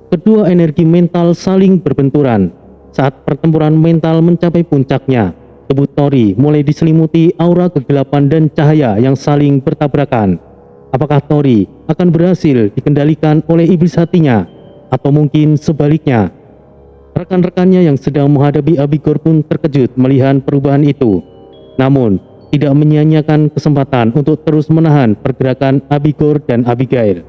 Kedua energi mental saling berbenturan. Saat pertempuran mental mencapai puncaknya, tubuh Tori mulai diselimuti aura kegelapan dan cahaya yang saling bertabrakan. Apakah Tori akan berhasil dikendalikan oleh iblis hatinya? Atau mungkin sebaliknya? Rekan-rekannya yang sedang menghadapi Abigor pun terkejut melihat perubahan itu. Namun, tidak menyia-nyiakan kesempatan untuk terus menahan pergerakan Abigor dan Abigail.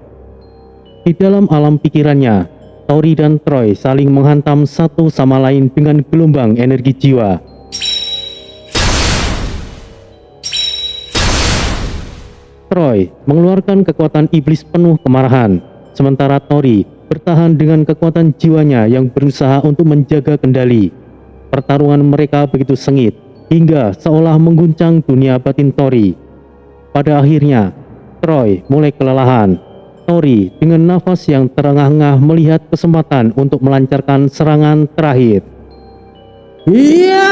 Di dalam alam pikirannya, Tori dan Troy saling menghantam satu sama lain dengan gelombang energi jiwa. Troy mengeluarkan kekuatan iblis penuh kemarahan, sementara Tori bertahan dengan kekuatan jiwanya yang berusaha untuk menjaga kendali. Pertarungan mereka begitu sengit, hingga seolah mengguncang dunia batin Tori. Pada akhirnya, Troy mulai kelelahan. Tori dengan nafas yang terengah-engah melihat kesempatan untuk melancarkan serangan terakhir. Iya!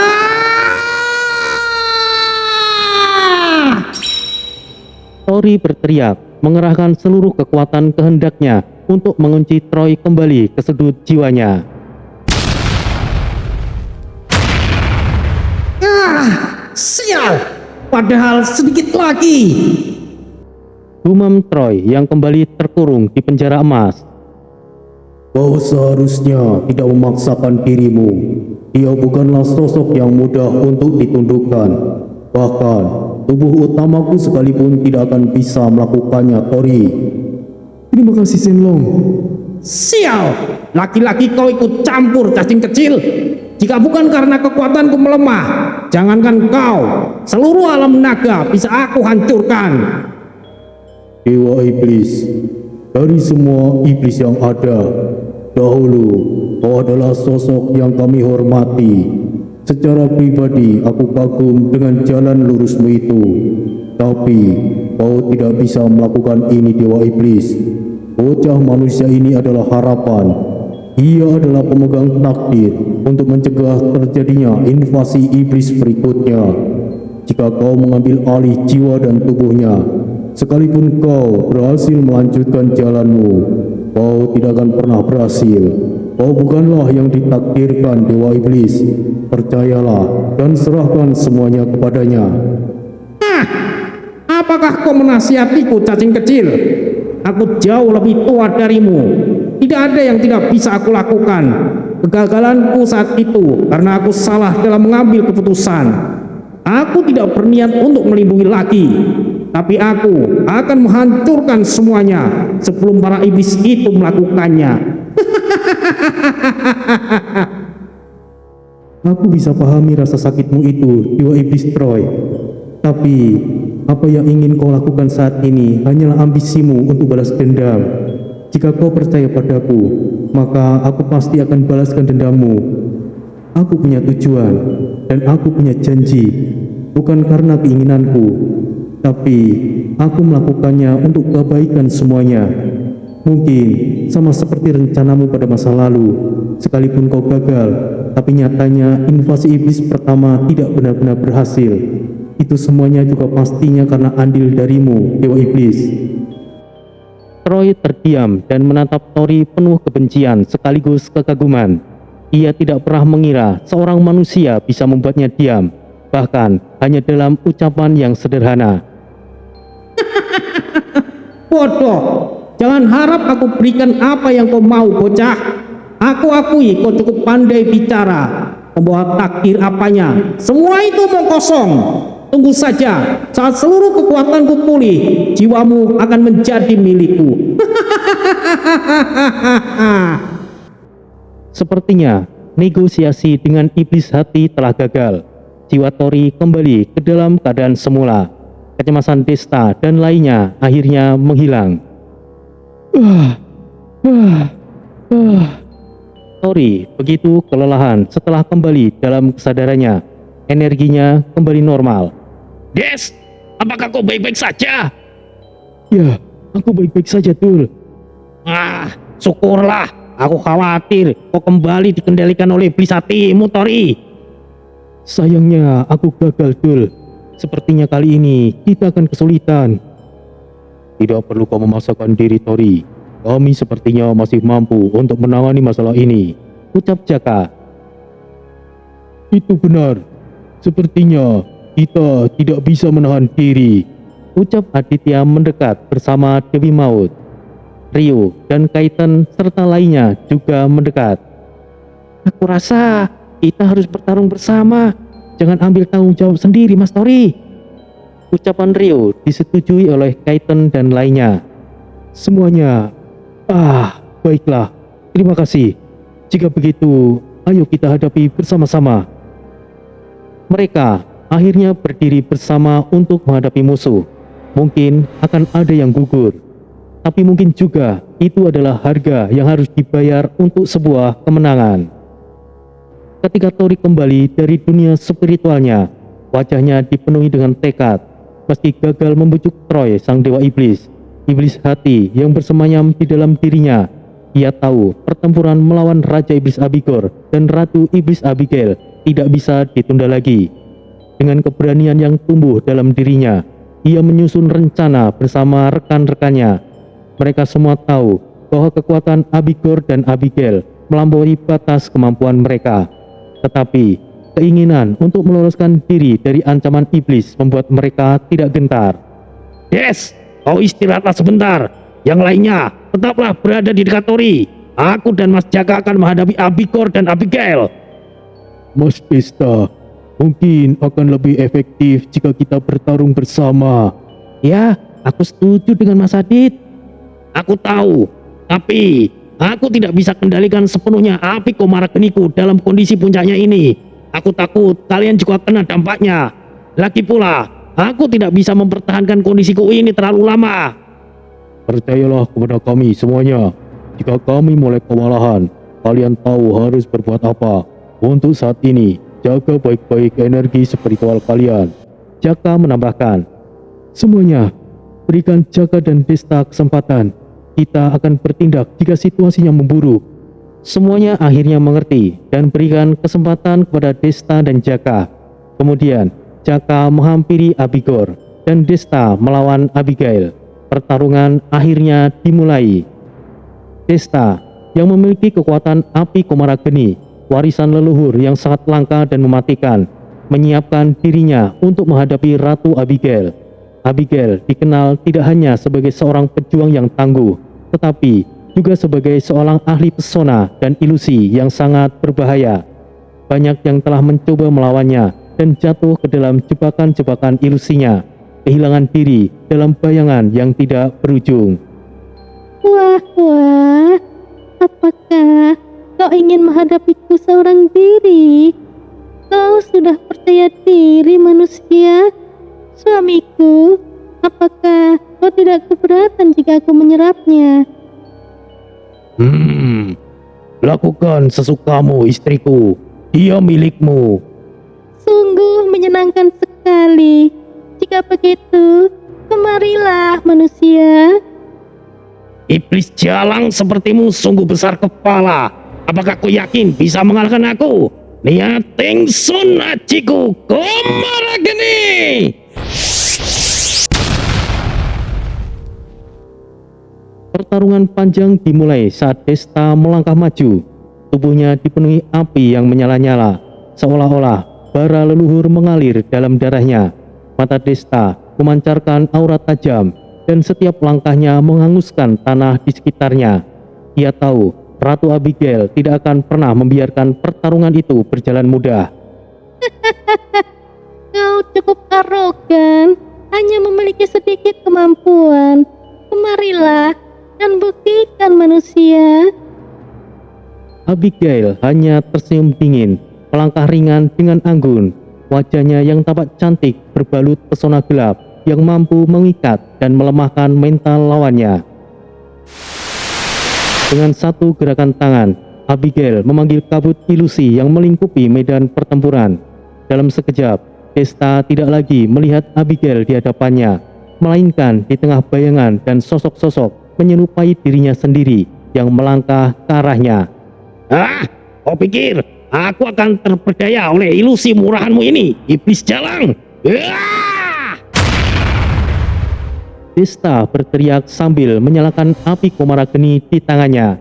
Tori berteriak, mengerahkan seluruh kekuatan kehendaknya untuk mengunci Troy kembali ke sudut jiwanya. Sial! Padahal sedikit lagi. Gumam Troy yang kembali terkurung di penjara emas. Kau seharusnya tidak memaksakan dirimu. Dia bukanlah sosok yang mudah untuk ditundukkan. Bahkan, tubuh utamaku sekalipun tidak akan bisa melakukannya, Tori. Terima kasih Shenlong. Sial! Laki-laki kau ikut campur, cacing kecil. Jika bukan karena kekuatanku melemah, jangankan kau, seluruh alam naga bisa aku hancurkan. Dewa Iblis, dari semua iblis yang ada, dahulu kau adalah sosok yang kami hormati. Secara pribadi aku kagum dengan jalan lurusmu itu. Tapi kau tidak bisa melakukan ini, Dewa Iblis. Bocah manusia ini adalah harapan. Ia adalah pemegang takdir untuk mencegah terjadinya invasi iblis berikutnya. Jika kau mengambil alih jiwa dan tubuhnya, sekalipun kau berhasil melanjutkan jalanmu, kau tidak akan pernah berhasil. Kau bukanlah yang ditakdirkan, Dewa Iblis. Percayalah dan serahkan semuanya kepadanya. Apakah kau menasihatiku, cacing kecil? Aku jauh lebih tua darimu. Tidak ada yang tidak bisa aku lakukan. Kegagalanku saat itu karena aku salah dalam mengambil keputusan. Aku tidak berniat untuk melindungi lagi, tapi aku akan menghancurkan semuanya sebelum para iblis itu melakukannya. Aku bisa pahami rasa sakitmu itu, Dewa Iblis Troy. Tapi, apa yang ingin kau lakukan saat ini hanyalah ambisimu untuk balas dendam. Jika kau percaya padaku, maka aku pasti akan balaskan dendammu. Aku punya tujuan, dan aku punya janji. Bukan karena keinginanku, tapi aku melakukannya untuk kebaikan semuanya. Mungkin sama seperti rencanamu pada masa lalu. Sekalipun kau gagal, tapi nyatanya invasi iblis pertama tidak benar-benar berhasil. Itu semuanya juga pastinya karena andil darimu, Dewa Iblis. Troy terdiam dan menatap Tori penuh kebencian sekaligus kekaguman. Ia tidak pernah mengira seorang manusia bisa membuatnya diam, bahkan hanya dalam ucapan yang sederhana. Bodoh, jangan harap aku berikan apa yang kau mau, bocah. Aku akui kau cukup pandai bicara. Membawa takdir apanya, semua itu omong kosong. Tunggu saja, saat seluruh kekuatanku pulih, jiwamu akan menjadi milikku. Sepertinya negosiasi dengan iblis hati telah gagal. Jiwa Tori kembali ke dalam keadaan semula. Kecemasan Desta dan lainnya akhirnya menghilang. Tori begitu kelelahan setelah kembali dalam kesadarannya. Energinya kembali normal. Des, apakah kau baik-baik saja? Ya, aku baik-baik saja, Tul. Syukurlah. Aku khawatir kau kembali dikendalikan oleh iblis hatimu, Tori. Sayangnya aku gagal, Tul. Sepertinya kali ini kita akan kesulitan. Tidak perlu kau memaksakan diri, Tori. Kami sepertinya masih mampu untuk menangani masalah ini, ucap Jaka. Itu benar. Sepertinya kita tidak bisa menahan diri, ucap Aditya mendekat bersama Dewi Maut. Rio dan Kaiten serta lainnya juga mendekat. Aku rasa kita harus bertarung bersama. Jangan ambil tanggung jawab sendiri, Mas Tori. Ucapan Rio disetujui oleh Kaiten dan lainnya. semuanya. Baiklah. Terima kasih. Jika begitu, ayo kita hadapi bersama-sama. Mereka akhirnya berdiri bersama untuk menghadapi musuh. Mungkin akan ada yang gugur, tapi mungkin juga itu adalah harga yang harus dibayar untuk sebuah kemenangan. Ketika Tori kembali dari dunia spiritualnya, wajahnya dipenuhi dengan tekad. Meski gagal membujuk Troy, sang dewa iblis hati yang bersemayam di dalam dirinya, ia tahu pertempuran melawan Raja Iblis Abigor dan Ratu Iblis Abigail tidak bisa ditunda lagi. Dengan keberanian yang tumbuh dalam dirinya, ia menyusun rencana bersama rekan-rekannya. Mereka semua tahu bahwa kekuatan Abigor dan Abigail melampaui batas kemampuan mereka. Tetapi keinginan untuk meloloskan diri dari ancaman iblis membuat mereka tidak gentar. Yes, kau istirahatlah sebentar. Yang lainnya tetaplah berada di dekat Tori. Aku dan Mas Jaka akan menghadapi Abigor dan Abigail. Mas Desta, mungkin akan lebih efektif jika kita bertarung bersama. Ya, aku setuju dengan Mas Adit. Aku tahu, tapi aku tidak bisa kendalikan sepenuhnya api Komara Geniku dalam kondisi puncaknya ini. Aku takut kalian juga kena dampaknya. Lagi pula, aku tidak bisa mempertahankan kondisiku ini terlalu lama. Percayalah kepada kami semuanya. Jika kami mulai kewalahan, kalian tahu harus berbuat apa. Untuk saat ini, jaga baik-baik energi spiritual kalian. Jaka menambahkan, Semuanya, berikan Jaka dan Desta kesempatan. Kita akan bertindak jika situasinya memburuk. semuanya akhirnya mengerti dan berikan kesempatan kepada Desta dan Jaka. Kemudian Jaka menghampiri Abigor dan Desta melawan Abigail. Pertarungan akhirnya dimulai. Desta yang memiliki kekuatan api Komara Geni, warisan leluhur yang sangat langka dan mematikan, menyiapkan dirinya untuk menghadapi Ratu Abigail. Abigail dikenal tidak hanya sebagai seorang pejuang yang tangguh, tetapi juga sebagai seorang ahli pesona dan ilusi yang sangat berbahaya. Banyak yang telah mencoba melawannya dan jatuh ke dalam jebakan-jebakan ilusinya, kehilangan diri dalam bayangan yang tidak berujung. Wah, apakah kau ingin menghadapiku seorang diri? Kau sudah percaya diri, manusia? Suamiku, apakah kau tidak keberatan jika aku menyerapnya? Lakukan sesukamu, istriku. Dia milikmu. Sungguh menyenangkan sekali. Jika begitu, kemarilah manusia. Iblis jalang sepertimu sungguh besar kepala. Apakah kau yakin bisa mengalahkan aku? Niating Sun Ajiku Komara Geni. Pertarungan panjang dimulai saat Desta melangkah maju. Tubuhnya dipenuhi api yang menyala-nyala, seolah-olah bara leluhur mengalir dalam darahnya. Mata Desta memancarkan aura tajam dan setiap langkahnya menghanguskan tanah di sekitarnya. Ia tahu Ratu Abigail tidak akan pernah membiarkan pertarungan itu berjalan mudah. Kau cukup arogan, hanya memiliki sedikit kemampuan. Kemarilah dan buktikan, manusia. Abigail hanya tersenyum dingin, melangkah ringan dengan anggun. Wajahnya yang tampak cantik berbalut pesona gelap yang mampu mengikat dan melemahkan mental lawannya. Dengan satu gerakan tangan, Abigail memanggil kabut ilusi yang melingkupi medan pertempuran. Dalam sekejap, Desta tidak lagi melihat Abigail di hadapannya, melainkan di tengah bayangan dan sosok-sosok menyerupai dirinya sendiri yang melangkah ke arahnya. Kau pikir aku akan terperdaya oleh ilusi murahanmu ini, iblis jalang? Desta berteriak sambil menyalakan api komara geni di tangannya.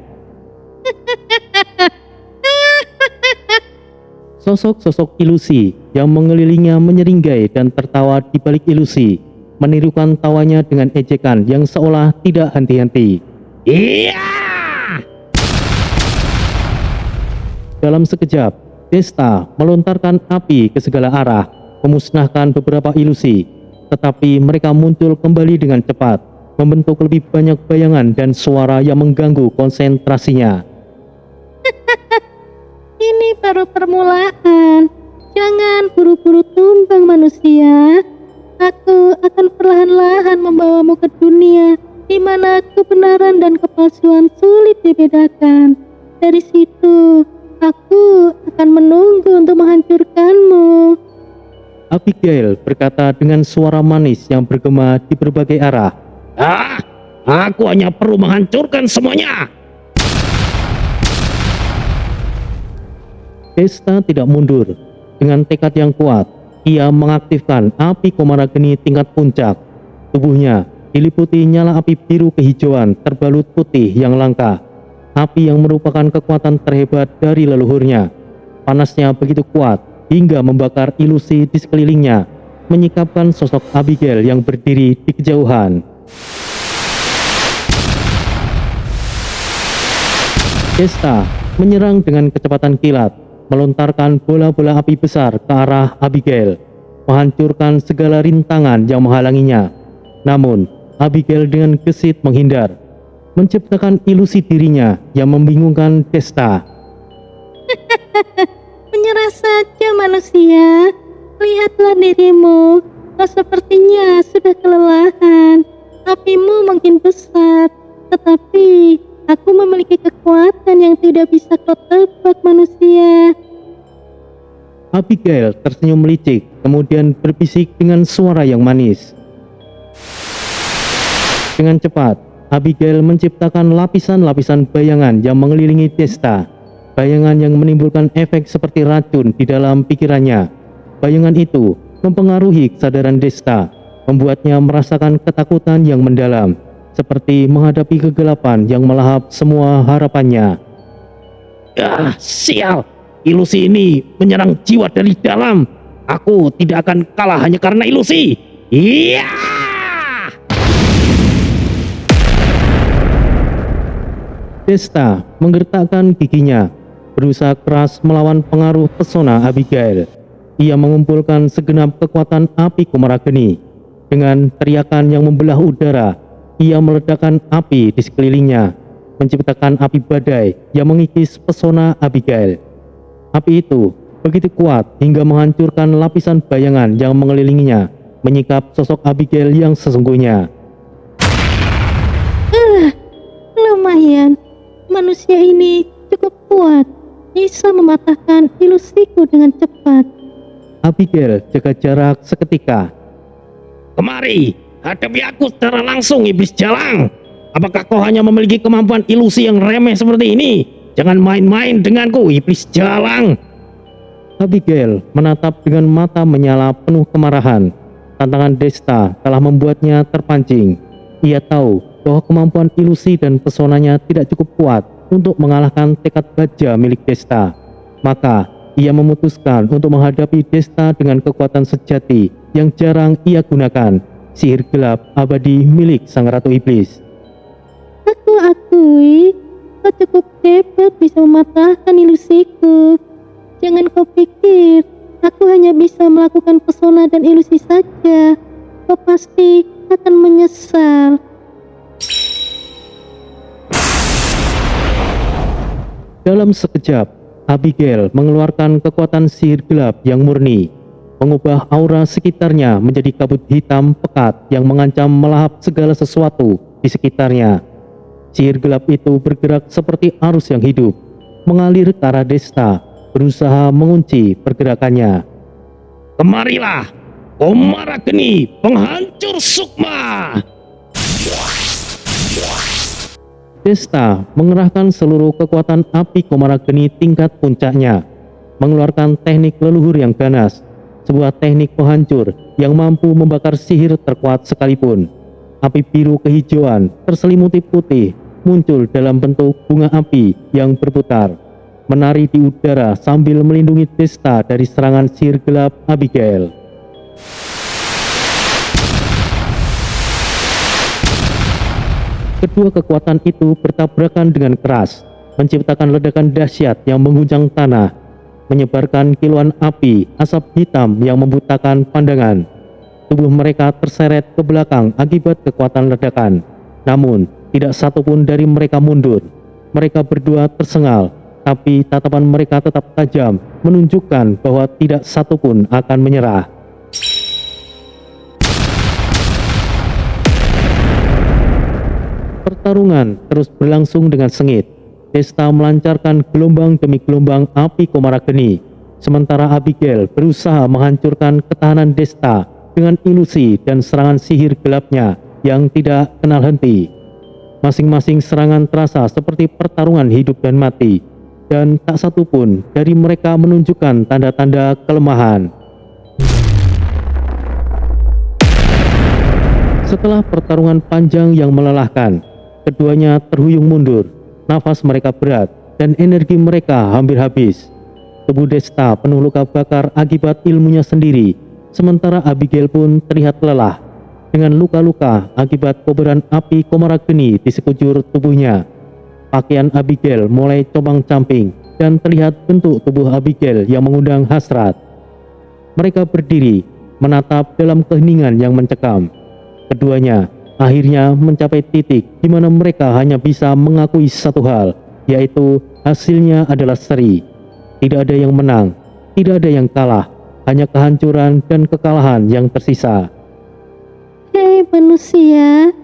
Sosok-sosok ilusi yang mengelilinginya menyeringai dan tertawa di balik ilusi, menirukan tawanya dengan ejekan yang seolah tidak henti-henti. Iya! Dalam sekejap, Desta melontarkan api ke segala arah, memusnahkan beberapa ilusi, tetapi mereka muncul kembali dengan cepat, membentuk lebih banyak bayangan dan suara yang mengganggu konsentrasinya. Ini baru permulaan. Jangan buru-buru tumbang manusia. Aku akan perlahan-lahan membawamu ke dunia di mana kebenaran dan kepalsuan sulit dibedakan. Dari situ, aku akan menunggu untuk menghancurkanmu. Abigail berkata dengan suara manis yang bergema di berbagai arah. Ah, aku hanya perlu menghancurkan semuanya. Desta tidak mundur. Dengan tekad yang kuat, ia mengaktifkan api komara geni tingkat puncak. Tubuhnya diliputi nyala api biru kehijauan terbalut putih yang langka. Api yang merupakan kekuatan terhebat dari leluhurnya. Panasnya begitu kuat hingga membakar ilusi di sekelilingnya, menyikapkan sosok Abigail yang berdiri di kejauhan. Desta menyerang dengan kecepatan kilat, melontarkan bola-bola api besar ke arah Abigail, menghancurkan segala rintangan yang menghalanginya. Namun, Abigail dengan gesit menghindar, menciptakan ilusi dirinya yang membingungkan Desta. Menyerah saja manusia. Lihatlah dirimu. Kau sepertinya sudah kelelahan. Apimu mungkin besar, tetapi aku memiliki kekuatan yang tidak bisa kau tebak manusia. Abigail tersenyum licik, kemudian berbisik dengan suara yang manis. Dengan cepat, Abigail menciptakan lapisan-lapisan bayangan yang mengelilingi Desta. Bayangan yang menimbulkan efek seperti racun di dalam pikirannya. Bayangan itu mempengaruhi kesadaran Desta, membuatnya merasakan ketakutan yang mendalam, seperti menghadapi kegelapan yang melahap semua harapannya. Ah, sial. Ilusi ini menyerang jiwa dari dalam. Aku tidak akan kalah hanya karena ilusi. Iya! Desta menggertakkan giginya, berusaha keras melawan pengaruh pesona Abigail. Ia mengumpulkan segenap kekuatan api komara geni. Dengan teriakan yang membelah udara, ia meledakkan api di sekelilingnya, menciptakan api badai yang mengikis pesona Abigail. Api itu begitu kuat hingga menghancurkan lapisan bayangan yang mengelilinginya, menyikap sosok Abigail yang sesungguhnya. Lumayan. Manusia ini cukup kuat. Bisa mematahkan ilusiku dengan cepat. Abigail jaga jarak seketika. Kemari, hadapi aku secara langsung, iblis jalang. Apakah kau hanya memiliki kemampuan ilusi yang remeh seperti ini? Jangan main-main denganku, iblis jalang. Abigail menatap dengan mata menyala penuh kemarahan. Tantangan Desta telah membuatnya terpancing. Ia tahu bahwa kemampuan ilusi dan pesonanya tidak cukup kuat untuk mengalahkan tekad baja milik Desta. Maka, ia memutuskan untuk menghadapi Desta dengan kekuatan sejati yang jarang ia gunakan, sihir gelap abadi milik Sang Ratu Iblis. Aku akui, kau cukup hebat bisa mematahkan ilusiku. Jangan kau pikir, aku hanya bisa melakukan pesona dan ilusi saja. Kau pasti akan menyesal. Dalam sekejap, Abigail mengeluarkan kekuatan sihir gelap yang murni, mengubah aura sekitarnya menjadi kabut hitam pekat yang mengancam melahap segala sesuatu di sekitarnya. Sihir gelap itu bergerak seperti arus yang hidup, mengalir ke arah Desta, berusaha mengunci pergerakannya. Kemarilah, komara geni, penghancur sukma. Desta mengerahkan seluruh kekuatan api komara geni tingkat puncaknya, mengeluarkan teknik leluhur yang ganas, sebuah teknik penghancur yang mampu membakar sihir terkuat sekalipun. Api biru kehijauan terselimuti putih muncul dalam bentuk bunga api yang berputar, menari di udara sambil melindungi Desta dari serangan sihir gelap Abigail. Kedua kekuatan itu bertabrakan dengan keras, menciptakan ledakan dahsyat yang mengguncang tanah, menyebarkan kilauan api asap hitam yang membutakan pandangan. Tubuh mereka terseret ke belakang akibat kekuatan ledakan. Namun, tidak satupun dari mereka mundur. Mereka berdua tersengal, tapi tatapan mereka tetap tajam, menunjukkan bahwa tidak satupun akan menyerah. Pertarungan terus berlangsung dengan sengit. Desta melancarkan gelombang demi gelombang api komara geni, sementara Abigail berusaha menghancurkan ketahanan Desta dengan ilusi dan serangan sihir gelapnya yang tidak kenal henti. Masing-masing serangan terasa seperti pertarungan hidup dan mati, dan tak satu pun dari mereka menunjukkan tanda-tanda kelemahan. Setelah pertarungan panjang yang melelahkan, keduanya terhuyung mundur. Nafas mereka berat dan energi mereka hampir habis. Tubuh Desta penuh luka bakar akibat ilmunya sendiri, sementara Abigail pun terlihat lelah dengan luka-luka akibat kobaran api komara geni di sekujur tubuhnya. Pakaian Abigail mulai compang-camping dan terlihat bentuk tubuh Abigail yang mengundang hasrat. Mereka berdiri menatap dalam keheningan yang mencekam. Keduanya akhirnya mencapai titik di mana mereka hanya bisa mengakui satu hal, yaitu hasilnya adalah seri. Tidak ada yang menang, tidak ada yang kalah, hanya kehancuran dan kekalahan yang tersisa. Hei manusia,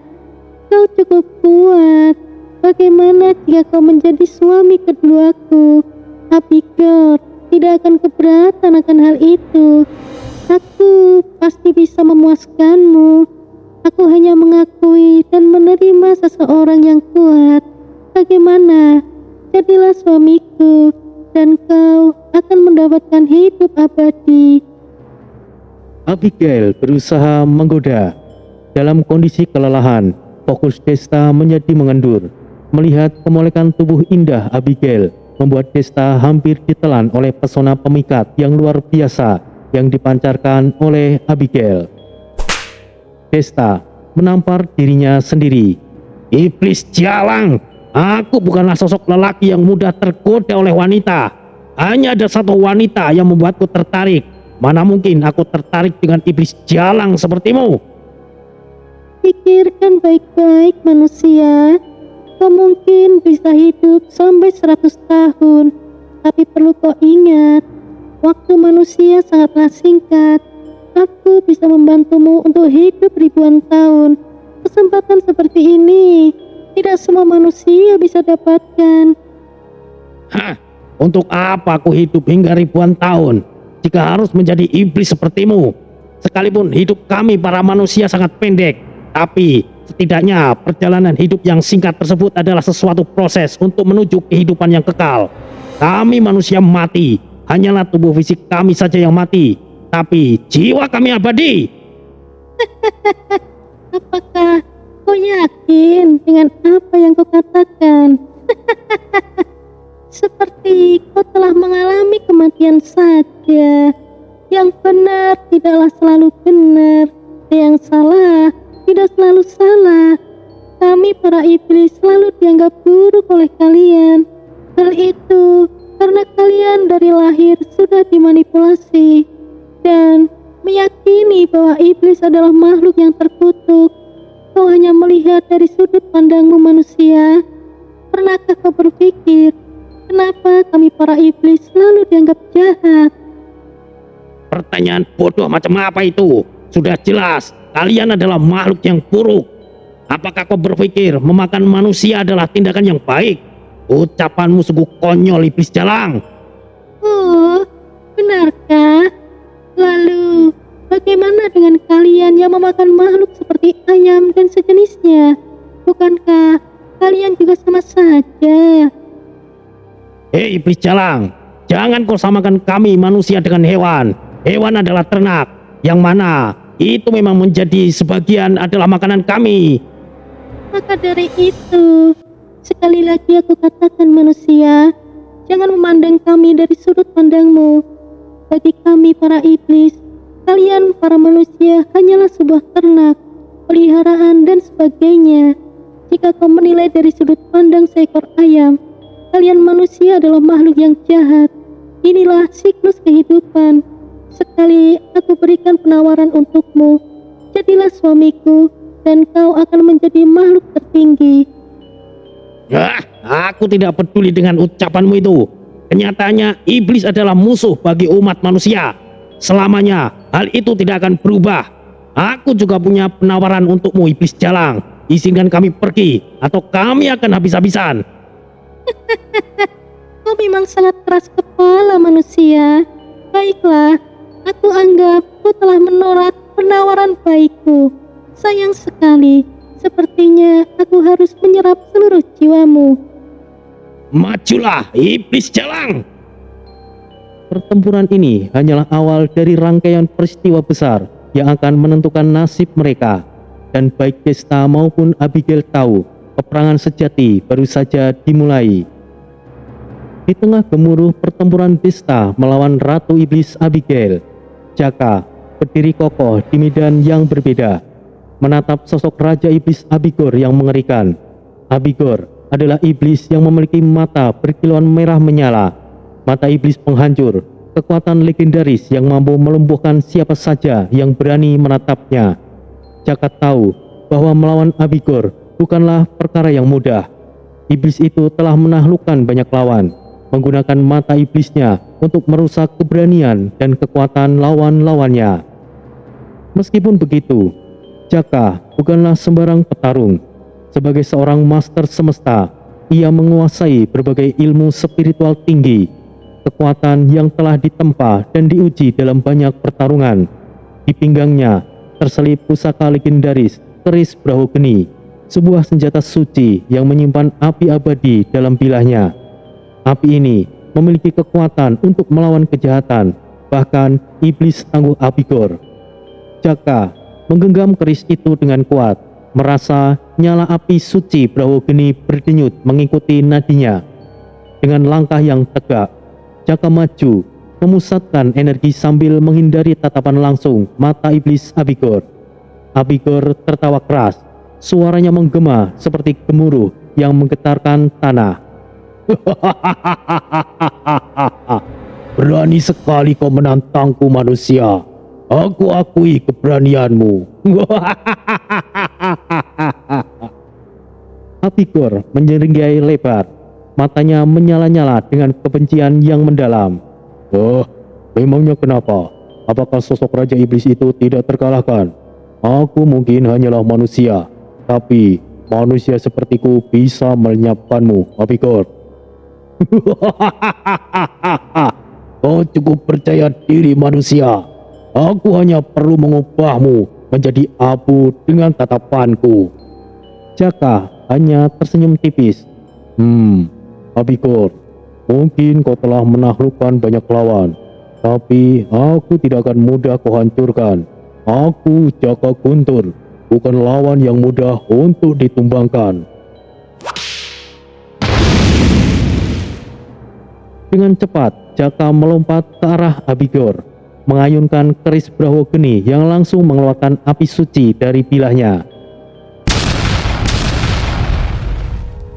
kau cukup kuat. Bagaimana jika kau menjadi suami keduaku? Abigail tidak akan keberatan akan hal itu. Aku pasti bisa memuaskanmu. Aku hanya mengakui dan menerima seseorang yang kuat. Bagaimana? Jadilah suamiku, dan kau akan mendapatkan hidup abadi. Abigail berusaha menggoda. Dalam kondisi kelelahan, fokus Desta menjadi mengendur. Melihat kemolekan tubuh indah Abigail membuat Desta hampir ditelan oleh pesona pemikat yang luar biasa yang dipancarkan oleh Abigail. Desta menampar dirinya sendiri. Iblis jalang, aku bukanlah sosok lelaki yang mudah tergoda oleh wanita. Hanya ada satu wanita yang membuatku tertarik. Mana mungkin aku tertarik dengan iblis jalang sepertimu? Pikirkan baik-baik manusia. Kau mungkin bisa hidup sampai 100 tahun. Tapi perlu kau ingat, waktu manusia sangatlah singkat. Aku bisa membantumu untuk hidup ribuan tahun. Kesempatan seperti ini tidak semua manusia bisa dapatkan. Hah, untuk apa aku hidup hingga ribuan tahun jika harus menjadi iblis sepertimu? Sekalipun hidup kami para manusia sangat pendek, tapi setidaknya perjalanan hidup yang singkat tersebut adalah sesuatu proses untuk menuju kehidupan yang kekal. Kami manusia mati, hanyalah tubuh fisik kami saja yang mati, tapi jiwa kami abadi. Apakah kau yakin dengan apa yang kau katakan? Seperti kau telah mengalami kematian saja. Yang benar tidaklah selalu benar, yang salah tidak selalu salah. Kami para iblis selalu dianggap buruk oleh kalian. Hal itu karena kalian dari lahir sudah dimanipulasi dan meyakini bahwa iblis adalah makhluk yang terkutuk. Kau hanya melihat dari sudut pandangmu manusia. Pernahkah kau berpikir, kenapa kami para iblis selalu dianggap jahat? Pertanyaan bodoh macam apa itu? Sudah jelas, kalian adalah makhluk yang buruk. Apakah kau berpikir memakan manusia adalah tindakan yang baik? Ucapanmu sungguh konyol, iblis jalang. Oh, benarkah? Lalu, bagaimana dengan kalian yang memakan makhluk seperti ayam dan sejenisnya? Bukankah kalian juga sama saja? Hei iblis jalang, jangan kau samakan kami manusia dengan hewan. Hewan adalah ternak, yang mana itu memang menjadi sebagian adalah makanan kami. Maka dari itu, sekali lagi aku katakan manusia, jangan memandang kami dari sudut pandangmu. Bagi kami para iblis, kalian para manusia hanyalah sebuah ternak, peliharaan dan sebagainya. Jika kau menilai dari sudut pandang seekor ayam, kalian manusia adalah makhluk yang jahat. Inilah siklus kehidupan. Sekali aku berikan penawaran untukmu, jadilah suamiku dan kau akan menjadi makhluk tertinggi. Aku tidak peduli dengan ucapanmu itu. Kenyataannya iblis adalah musuh bagi umat manusia. Selamanya hal itu tidak akan berubah. Aku juga punya penawaran untukmu, iblis jalang. Izinkan kami pergi atau kami akan habis-habisan. Kau memang sangat keras kepala manusia. Baiklah, aku anggap kau telah menolak penawaran baikku. Sayang sekali, sepertinya aku harus menyerap seluruh jiwamu. Majulah, iblis jalang. Pertempuran ini hanyalah awal dari rangkaian peristiwa besar yang akan menentukan nasib mereka. Dan baik Desta maupun Abigail tahu, peperangan sejati baru saja dimulai. Di tengah gemuruh pertempuran Desta melawan Ratu Iblis Abigail, Jaka berdiri kokoh di medan yang berbeda, menatap sosok Raja Iblis Abigor yang mengerikan. Abigor adalah iblis yang memiliki mata berkilauan merah menyala, mata iblis penghancur, kekuatan legendaris yang mampu melumpuhkan siapa saja yang berani menatapnya. Jaka tahu bahwa melawan Abigor bukanlah perkara yang mudah. Iblis itu telah menaklukkan banyak lawan, menggunakan mata iblisnya untuk merusak keberanian dan kekuatan lawan-lawannya. Meskipun begitu, Jaka bukanlah sembarang petarung. Sebagai seorang master semesta, ia menguasai berbagai ilmu spiritual tinggi, kekuatan yang telah ditempa dan diuji dalam banyak pertarungan. Di pinggangnya terselip pusaka legendaris keris Brahogeni, sebuah senjata suci yang menyimpan api abadi dalam bilahnya. Api ini memiliki kekuatan untuk melawan kejahatan, bahkan iblis tangguh Abigor. Jaka menggenggam keris itu dengan kuat, merasa nyala api suci Brahogeni berdenyut mengikuti nadinya. Dengan langkah yang tegak, Jaka maju, memusatkan energi sambil menghindari tatapan langsung mata iblis Abigor. Abigor tertawa keras, suaranya menggema seperti gemuruh yang menggetarkan tanah. Berani sekali kau menantangku manusia. Aku akui keberanianmu. Abigor menyeringai lebar, matanya menyala-nyala dengan kebencian yang mendalam. Oh, memangnya kenapa? Apakah sosok Raja Iblis itu tidak terkalahkan? Aku mungkin hanyalah manusia, tapi manusia sepertiku bisa melenyapkanmu, Abigor. Kau cukup percaya diri manusia. Aku hanya perlu mengubahmu menjadi abu dengan tatapanku. Jaka hanya tersenyum tipis. Abigor, mungkin kau telah menaklukkan banyak lawan, tapi aku tidak akan mudah kau hancurkan. Aku Jaka Guntur, bukan lawan yang mudah untuk ditumbangkan. Dengan cepat, Jaka melompat ke arah Abigor, mengayunkan keris Brahogeni yang langsung mengeluarkan api suci dari bilahnya.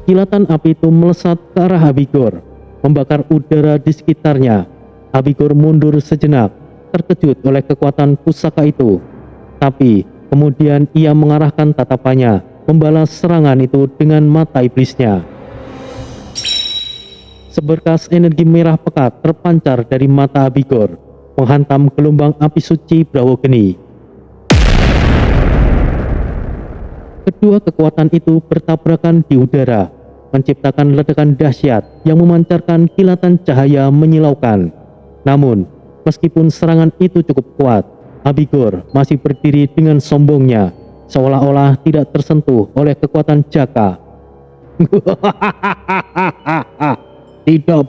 Kilatan api itu melesat ke arah Abigor, membakar udara di sekitarnya. Abigor mundur sejenak, terkejut oleh kekuatan pusaka itu. Tapi kemudian ia mengarahkan tatapannya, membalas serangan itu dengan mata iblisnya. Seberkas energi merah pekat terpancar dari mata Abigor, menghantam gelombang api suci Brahogeni. Kedua kekuatan itu bertabrakan di udara, menciptakan ledakan dahsyat yang memancarkan kilatan cahaya menyilaukan. Namun, meskipun serangan itu cukup kuat, Abigor masih berdiri dengan sombongnya, seolah-olah tidak tersentuh oleh kekuatan Jaka. Tidak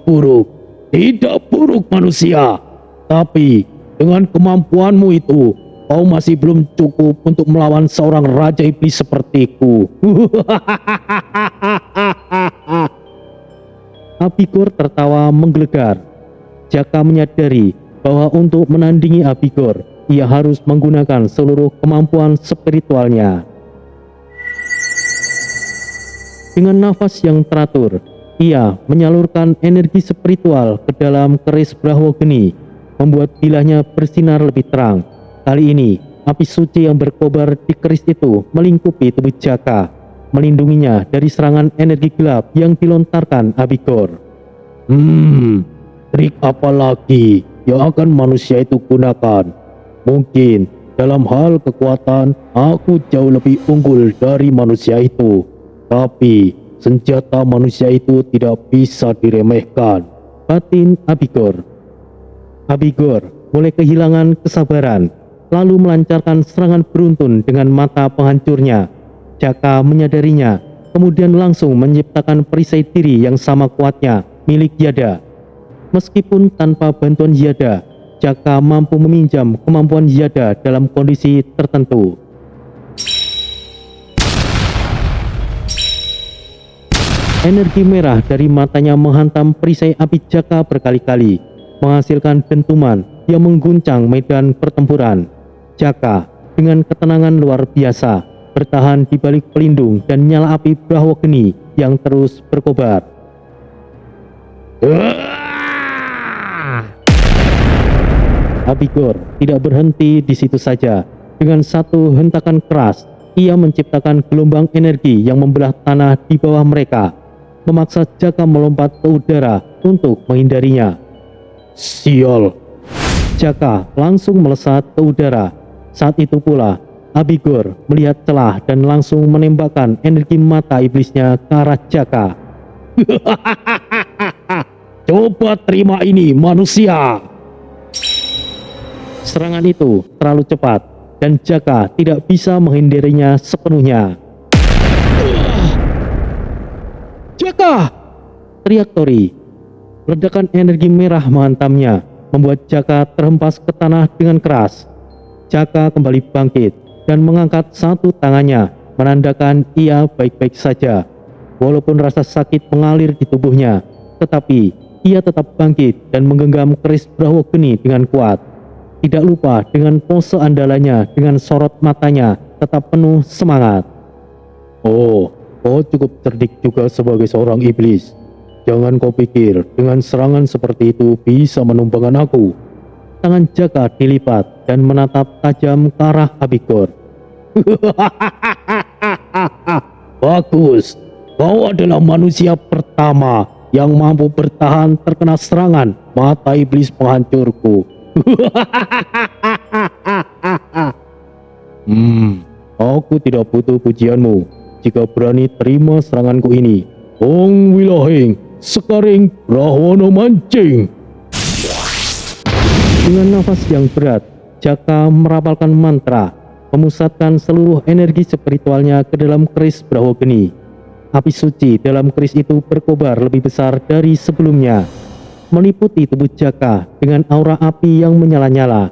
buruk manusia. Tapi dengan kemampuanmu itu, kau masih belum cukup untuk melawan seorang raja iblis sepertiku. Abigor tertawa menggelegar. Jaka menyadari bahwa untuk menandingi Abigor, ia harus menggunakan seluruh kemampuan spiritualnya. Dengan nafas yang teratur, ia menyalurkan energi spiritual ke dalam keris Brahwageni, membuat bilahnya bersinar lebih terang. Kali ini, api suci yang berkobar di keris itu melingkupi tubuh Jaka, melindunginya dari serangan energi gelap yang dilontarkan Abigor. Trik apa lagi yang akan manusia itu gunakan? Mungkin dalam hal kekuatan aku jauh lebih unggul dari manusia itu. Tapi senjata manusia itu tidak bisa diremehkan. Batin Abigor. Abigor mulai kehilangan kesabaran, lalu melancarkan serangan beruntun dengan mata penghancurnya. Jaka menyadarinya, kemudian langsung menciptakan perisai diri yang sama kuatnya milik Yada. Meskipun tanpa bantuan Yada, Jaka mampu meminjam kemampuan Yada dalam kondisi tertentu. Energi merah dari matanya menghantam perisai api Jaka berkali-kali, menghasilkan dentuman yang mengguncang medan pertempuran. Jaka dengan ketenangan luar biasa bertahan di balik pelindung dan nyala api Brahwageni yang terus berkobar. Abigor tidak berhenti di situ saja. Dengan satu hentakan keras, ia menciptakan gelombang energi yang membelah tanah di bawah mereka, memaksa Jaka melompat ke udara untuk menghindarinya. Sial! Jaka langsung melesat ke udara. Saat itu pula, Abigor melihat celah dan langsung menembakkan energi mata iblisnya ke arah Jaka. Coba terima ini, manusia! Serangan itu terlalu cepat dan Jaka tidak bisa menghindarinya sepenuhnya. Jaka! Teriak Tori. Ledakan energi merah menghantamnya, membuat Jaka terhempas ke tanah dengan keras. Jaka kembali bangkit dan mengangkat satu tangannya, menandakan ia baik-baik saja. Walaupun rasa sakit mengalir di tubuhnya, tetapi ia tetap bangkit dan menggenggam keris Brahwageni dengan kuat. Tidak lupa dengan pose andalanya dengan sorot matanya tetap penuh semangat. Oh, kau cukup cerdik juga sebagai seorang iblis. Jangan kau pikir dengan serangan seperti itu bisa menumbangkan aku. Tangan Jaka dilipat dan menatap tajam ke arah Abigor. Bagus, kau adalah manusia pertama yang mampu bertahan terkena serangan mata iblis penghancurku. Aku tidak butuh pujianmu. Jika berani terima seranganku ini, Ong Wilahing, Sekaring Rahwana Mancing. Dengan nafas yang berat, Jaka merapalkan mantra, memusatkan seluruh energi spiritualnya ke dalam keris Brahwageni. Api suci dalam keris itu berkobar lebih besar dari sebelumnya, meliputi tubuh Jaka dengan aura api yang menyala-nyala.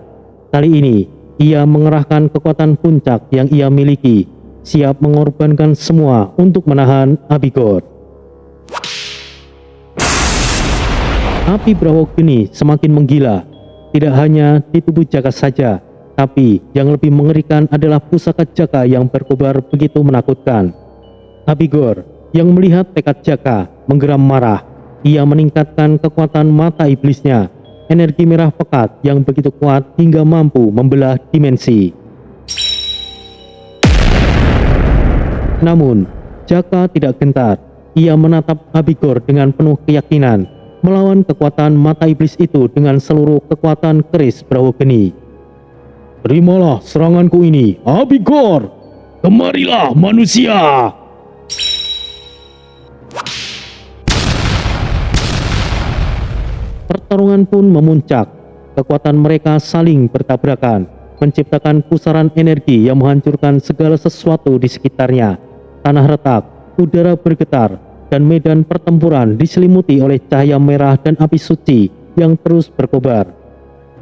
Kali ini, ia mengerahkan kekuatan puncak yang ia miliki, siap mengorbankan semua untuk menahan Abigor. Api Brahwageni semakin menggila, tidak hanya di tubuh Jaka saja, tapi yang lebih mengerikan adalah pusaka Jaka yang berkobar begitu menakutkan. Abigor yang melihat tekad Jaka menggeram marah. Ia meningkatkan kekuatan mata iblisnya, energi merah pekat yang begitu kuat hingga mampu membelah dimensi. Namun, Jaka tidak gentar. Ia menatap Abigor dengan penuh keyakinan, melawan kekuatan mata iblis itu dengan seluruh kekuatan keris Brahwageni. Terimalah seranganku ini, Abigor! Kemarilah manusia! Pertarungan pun memuncak. Kekuatan mereka saling bertabrakan, menciptakan pusaran energi yang menghancurkan segala sesuatu di sekitarnya. Tanah retak, udara bergetar, dan medan pertempuran diselimuti oleh cahaya merah dan api suci yang terus berkobar.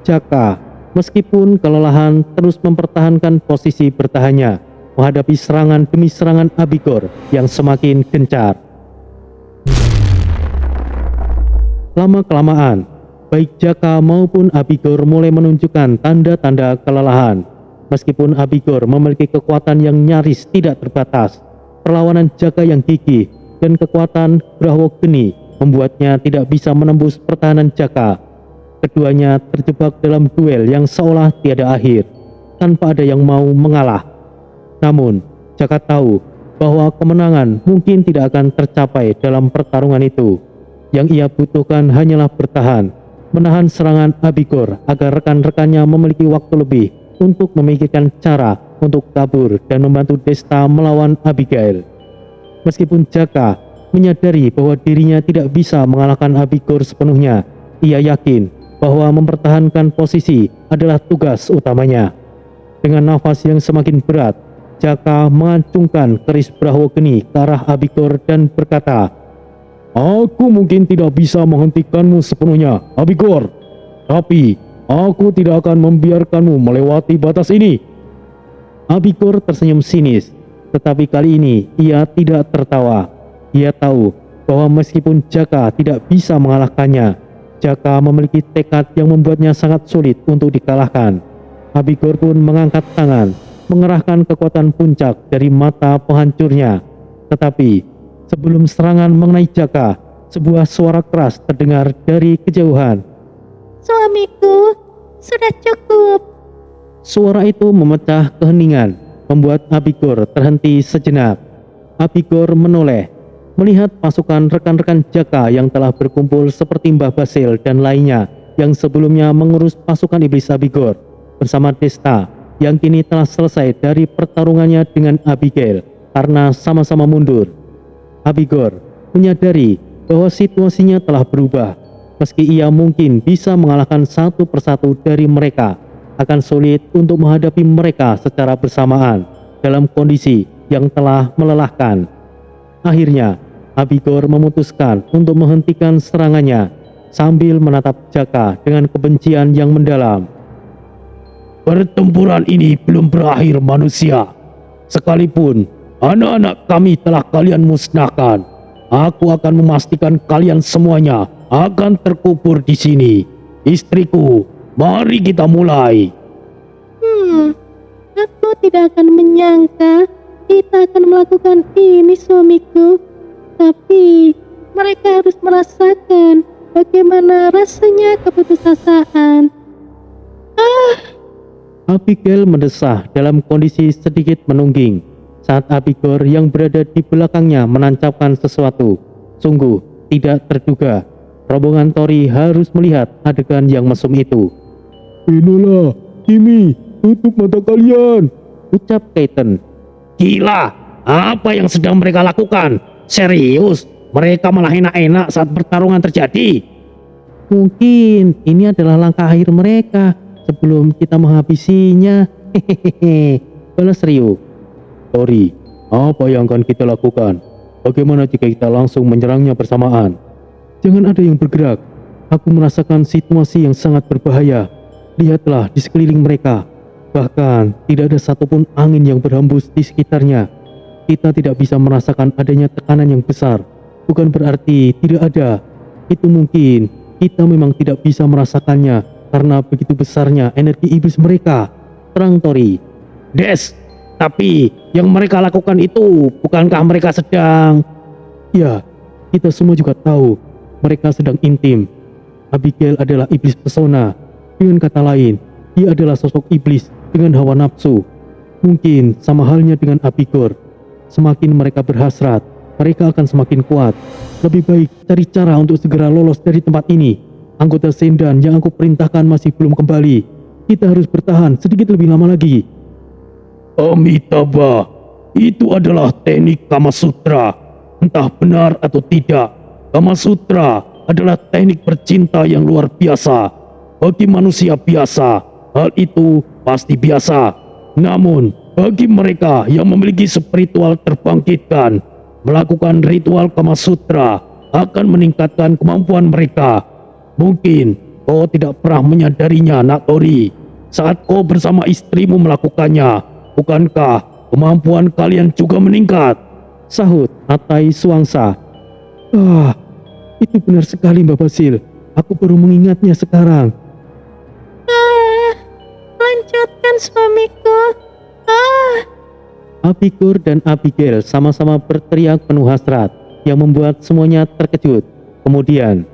Jaka Meskipun kelelahan, terus mempertahankan posisi bertahannya, menghadapi serangan demi serangan Abigor yang semakin gencar. Lama-kelamaan, baik Jaka maupun Abigor mulai menunjukkan tanda-tanda kelelahan. Meskipun Abigor memiliki kekuatan yang nyaris tidak terbatas, perlawanan Jaka yang gigih dan kekuatan Brahwogeni membuatnya tidak bisa menembus pertahanan Jaka. Keduanya terjebak dalam duel yang seolah tiada akhir, tanpa ada yang mau mengalah. Namun, Jaka tahu bahwa kemenangan mungkin tidak akan tercapai dalam pertarungan itu. Yang ia butuhkan hanyalah bertahan, menahan serangan Abigor agar rekan-rekannya memiliki waktu lebih untuk memikirkan cara untuk kabur dan membantu Desta melawan Abigail. Meskipun Jaka menyadari bahwa dirinya tidak bisa mengalahkan Abigor sepenuhnya, ia yakin bahwa mempertahankan posisi adalah tugas utamanya. Dengan nafas yang semakin berat, Jaka mengacungkan keris Brahwogeni ke arah Abigor dan berkata, "Aku mungkin tidak bisa menghentikanmu sepenuhnya, Abigor. Tapi aku tidak akan membiarkanmu melewati batas ini." Abigor tersenyum sinis, tetapi kali ini ia tidak tertawa. Ia tahu bahwa meskipun Jaka tidak bisa mengalahkannya, Jaka memiliki tekad yang membuatnya sangat sulit untuk dikalahkan. Abigor pun mengangkat tangan, mengerahkan kekuatan puncak dari mata penghancurnya. Tetapi sebelum serangan mengenai Jaka, sebuah suara keras terdengar dari kejauhan. Suamiku, sudah cukup. Suara itu memecah keheningan, membuat Abigor terhenti sejenak. Abigor menoleh, melihat pasukan rekan-rekan Jaka yang telah berkumpul seperti Mbah Basil dan lainnya yang sebelumnya mengurus pasukan iblis Abigor bersama Desta yang kini telah selesai dari pertarungannya dengan Abigail karena sama-sama mundur. Abigor menyadari bahwa situasinya telah berubah. Meski ia mungkin bisa mengalahkan satu persatu dari mereka, akan sulit untuk menghadapi mereka secara bersamaan dalam kondisi yang telah melelahkan. Akhirnya, Abigor memutuskan untuk menghentikan serangannya sambil menatap Jaka dengan kebencian yang mendalam. Pertempuran ini belum berakhir, manusia. Sekalipun anak-anak kami telah kalian musnahkan, aku akan memastikan kalian semuanya akan terkubur di sini. Istriku, mari kita mulai. Aku tidak akan menyangka kita akan melakukan ini, suamiku. Tapi mereka harus merasakan bagaimana rasanya keputusasaan. Abigail mendesah dalam kondisi sedikit menungging saat Abigor yang berada di belakangnya menancapkan sesuatu. Sungguh tidak terduga, rombongan Tori harus melihat adegan yang mesum itu. Inilah, Kimi, tutup mata kalian. Ucap Keiten. Gila, apa yang sedang mereka lakukan? Serius, mereka malah enak-enak saat pertarungan terjadi. Mungkin ini adalah langkah akhir mereka sebelum kita menghabisinya. Hehehe, balas Ryu. Tori, apa yang akan kita lakukan? Bagaimana jika kita langsung menyerangnya bersamaan? Jangan ada yang bergerak. Aku merasakan situasi yang sangat berbahaya. Lihatlah di sekeliling mereka. Bahkan tidak ada satupun angin yang berhembus di sekitarnya. Kita tidak bisa merasakan adanya tekanan yang besar. Bukan berarti tidak ada. Itu mungkin kita memang tidak bisa merasakannya karena begitu besarnya energi iblis mereka. Terang Tori. Des, tapi yang mereka lakukan itu bukankah mereka sedang... Ya, kita semua juga tahu mereka sedang intim. Abigail adalah iblis pesona. Dengan kata lain, dia adalah sosok iblis dengan hawa nafsu. Mungkin sama halnya dengan Abigor. Semakin mereka berhasrat, mereka akan semakin kuat. Lebih baik cari cara untuk segera lolos dari tempat ini. Anggota Sendan yang aku perintahkan masih belum kembali. Kita harus bertahan sedikit lebih lama lagi. Amitabha, itu adalah teknik Kama Sutra. Entah benar atau tidak, Kama Sutra adalah teknik bercinta yang luar biasa. Bagi manusia biasa, hal itu pasti biasa. Namun, bagi mereka yang memiliki spiritual terbangkitkan, melakukan ritual Kama Sutra akan meningkatkan kemampuan mereka. Mungkin kau tidak pernah menyadarinya, Nak Tori. saat kau bersama istrimu melakukannya. Bukankah kemampuan kalian juga meningkat? Sahut Atai Suangsa. Ah, itu benar sekali Mbak Basil. Aku baru mengingatnya sekarang. Lanjutkan suamiku. Abigur dan Abigail sama-sama berteriak penuh hasrat yang membuat semuanya terkejut. Kemudian,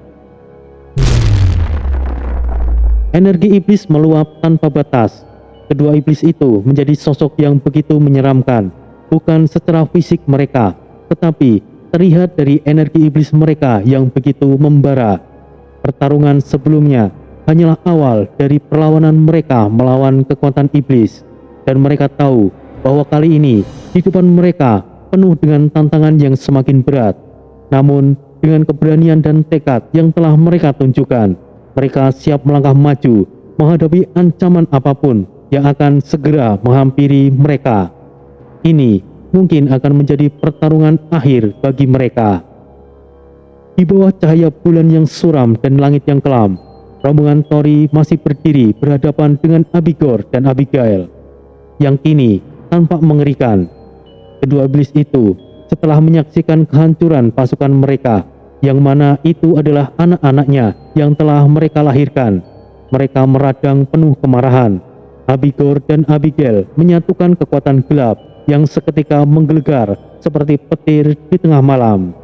energi iblis meluap tanpa batas. Kedua iblis itu menjadi sosok yang begitu menyeramkan, bukan secara fisik mereka, tetapi terlihat dari energi iblis mereka yang begitu membara. Pertarungan sebelumnya hanyalah awal dari perlawanan mereka melawan kekuatan iblis, dan mereka tahu bahwa kali ini hidupan mereka penuh dengan tantangan yang semakin berat. Namun, dengan keberanian dan tekad yang telah mereka tunjukkan, mereka siap melangkah maju menghadapi ancaman apapun yang akan segera menghampiri mereka. Ini mungkin akan menjadi pertarungan akhir bagi mereka. Di bawah cahaya bulan yang suram dan langit yang kelam, rombongan Tori masih berdiri berhadapan dengan Abigor dan Abigail, yang kini tampak mengerikan. Kedua iblis itu setelah menyaksikan kehancuran pasukan mereka, yang mana itu adalah anak-anaknya yang telah mereka lahirkan, mereka meradang penuh kemarahan. Abigor dan Abigail menyatukan kekuatan gelap yang seketika menggelegar seperti petir di tengah malam.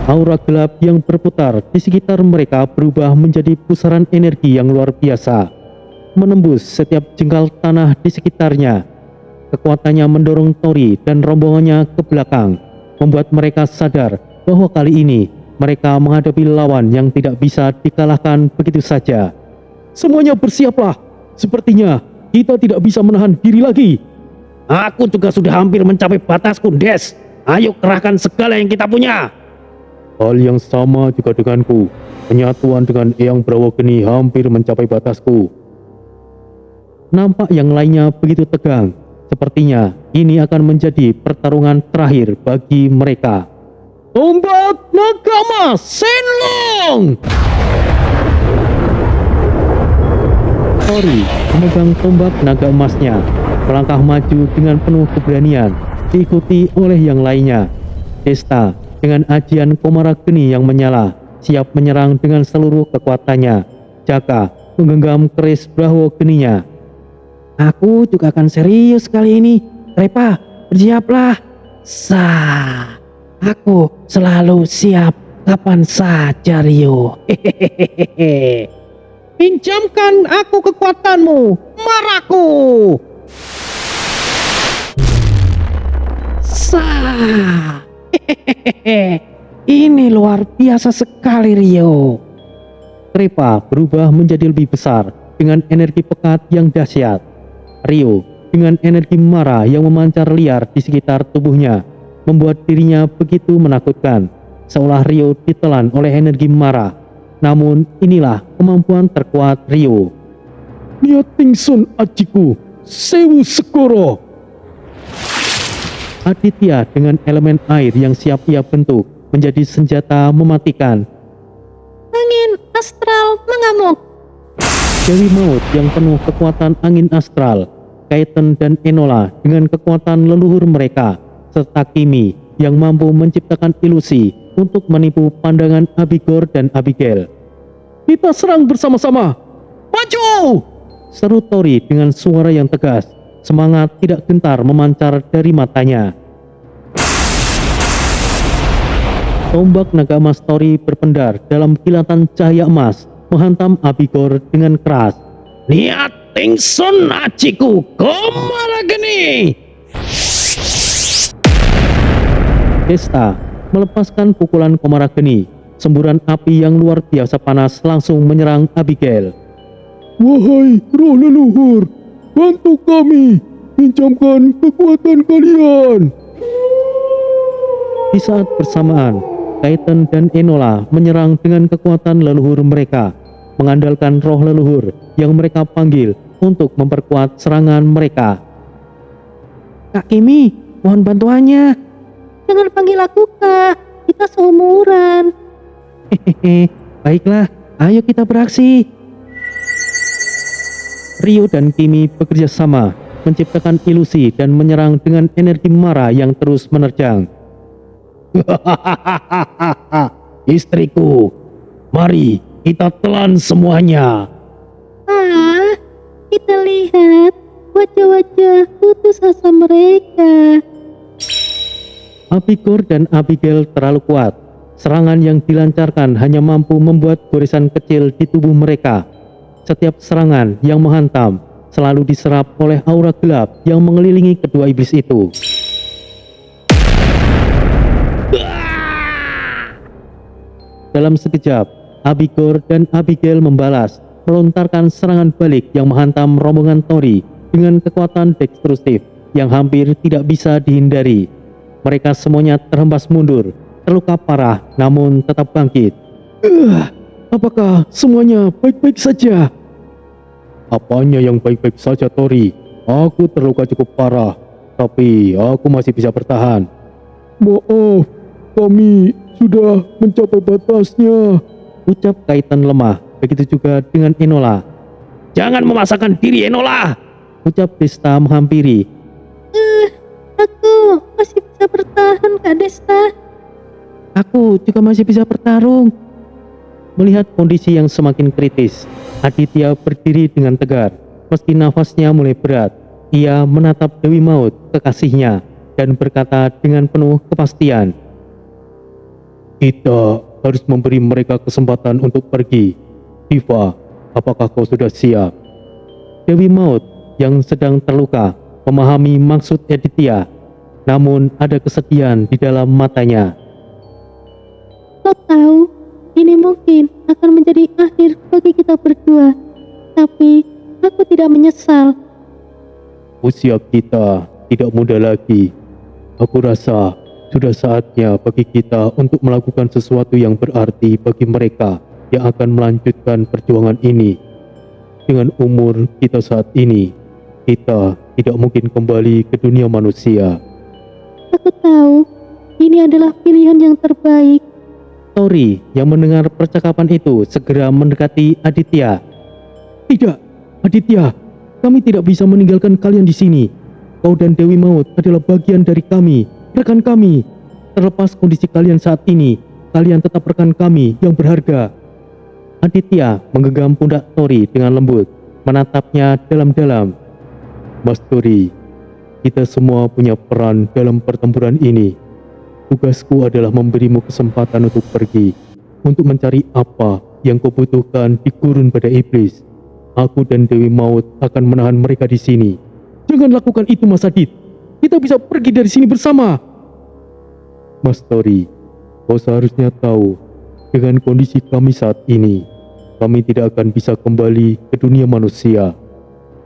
Aura gelap yang berputar di sekitar mereka berubah menjadi pusaran energi yang luar biasa, menembus setiap jengkal tanah di sekitarnya. Kekuatannya mendorong Tori dan rombongannya ke belakang, membuat mereka sadar bahwa kali ini mereka menghadapi lawan yang tidak bisa dikalahkan begitu saja. Semuanya bersiaplah, sepertinya kita tidak bisa menahan diri lagi. Aku juga sudah hampir mencapai batasku, Des. Ayo kerahkan segala yang kita punya. Hal yang sama juga denganku. Penyatuan dengan Eyang Brawogeni hampir mencapai batasku. Nampak yang lainnya begitu tegang. Sepertinya ini akan menjadi pertarungan terakhir bagi mereka. Tombak Naga Emas Shenlong! Tori memegang tombak naga emasnya, melangkah maju dengan penuh keberanian, diikuti oleh yang lainnya. Desta dengan ajian Komara Geni yang menyala, siap menyerang dengan seluruh kekuatannya. Jaka menggenggam keris Braho Geninya. Aku juga akan serius kali ini. Repa, bersiaplah. Aku selalu siap kapan saja, Rio. Hehehe. Pinjamkan aku kekuatanmu, maraku. Hehehe. Ini luar biasa sekali, Rio. Repa berubah menjadi lebih besar dengan energi pekat yang dahsyat. Rio dengan energi marah yang memancar liar di sekitar tubuhnya, membuat dirinya begitu menakutkan, seolah Rio ditelan oleh energi marah. Namun inilah kemampuan terkuat Rio. Niat Tingsun Ajiku, Sewu Segoro. Aditya dengan elemen air yang siap ia bentuk menjadi senjata mematikan. Angin astral mengamuk. Dewi Maut yang penuh kekuatan angin astral, Kaiten dan Enola dengan kekuatan leluhur mereka, serta Kimi yang mampu menciptakan ilusi untuk menipu pandangan Abigor dan Abigail. Kita serang bersama-sama. Maju! Seru Tori dengan suara yang tegas, semangat tidak gentar memancar dari matanya. Tombak naga emas Tori berpendar dalam kilatan cahaya emas, menghantam Abigor dengan keras. Niat Tingsun Ajiku, Komara Geni. Desta melepaskan pukulan Komara Geni. Semburan api yang luar biasa panas langsung menyerang Abigail. Wahai roh leluhur, bantu kami, pinjamkan kekuatan kalian. Di saat bersamaan, Kaiten dan Enola menyerang dengan kekuatan leluhur mereka, mengandalkan roh leluhur yang mereka panggil untuk memperkuat serangan mereka. Kak Kimi, mohon bantuannya. Jangan panggil aku Kak, kita seumuran. Hehehe, baiklah, Ayo kita beraksi. Rio dan Kimi bekerja sama, menciptakan ilusi dan menyerang dengan energi mara yang terus menerjang. Istriku, mari kita telan semuanya. Kita lihat wajah-wajah putus asa mereka. Abigor dan Abigail terlalu kuat. Serangan yang dilancarkan hanya mampu membuat goresan kecil di tubuh mereka. Setiap serangan yang menghantam selalu diserap oleh aura gelap yang mengelilingi kedua iblis itu. Dalam sekejap, Abigor dan Abigail membalas, melontarkan serangan balik yang menghantam rombongan Tori dengan kekuatan destruktif yang hampir tidak bisa dihindari. Mereka semuanya terhempas mundur, terluka parah namun tetap bangkit. Apakah semuanya baik-baik saja? Apanya yang baik-baik saja, Tori? Aku terluka cukup parah, tapi aku masih bisa bertahan. Maaf, kami sudah mencapai batasnya, ucap Kaitan lemah. Begitu juga dengan Enola. Jangan memaksakan diri, Enola, ucap Desta menghampiri. Aku masih bisa bertahan, Kak Desta. Aku juga masih bisa bertarung. Melihat kondisi yang semakin kritis, Aditya berdiri dengan tegar. Meski nafasnya mulai berat, ia menatap Dewi Maut, kekasihnya, dan berkata dengan penuh kepastian. Kita harus memberi mereka kesempatan untuk pergi. Diva, apakah kau sudah siap? Dewi Maut yang sedang terluka memahami maksud Aditya, namun ada kesedihan di dalam matanya. Kau tahu, ini mungkin akan menjadi akhir bagi kita berdua, tapi aku tidak menyesal. Usia kita tidak muda lagi. Aku rasa sudah saatnya bagi kita untuk melakukan sesuatu yang berarti bagi mereka yang akan melanjutkan perjuangan ini. Dengan umur kita saat ini, kita tidak mungkin kembali ke dunia manusia. Aku tahu, ini adalah pilihan yang terbaik. Tori yang mendengar percakapan itu segera mendekati Aditya. Tidak, Aditya, kami tidak bisa meninggalkan kalian di sini. Kau dan Dewi Maut adalah bagian dari kami, rekan kami. Terlepas kondisi kalian saat ini, kalian tetap rekan kami yang berharga. Aditya menggenggam pundak Tori dengan lembut, menatapnya dalam-dalam. Mas Tori, kita semua punya peran dalam pertempuran ini. Tugasku adalah memberimu kesempatan untuk pergi, untuk mencari apa yang kau butuhkan di gurun pada iblis. Aku dan Dewi Maut akan menahan mereka di sini. Jangan lakukan itu, Mas Adit. Kita bisa pergi dari sini bersama. Mas Tori, kau seharusnya tahu, dengan kondisi kami saat ini, kami tidak akan bisa kembali ke dunia manusia.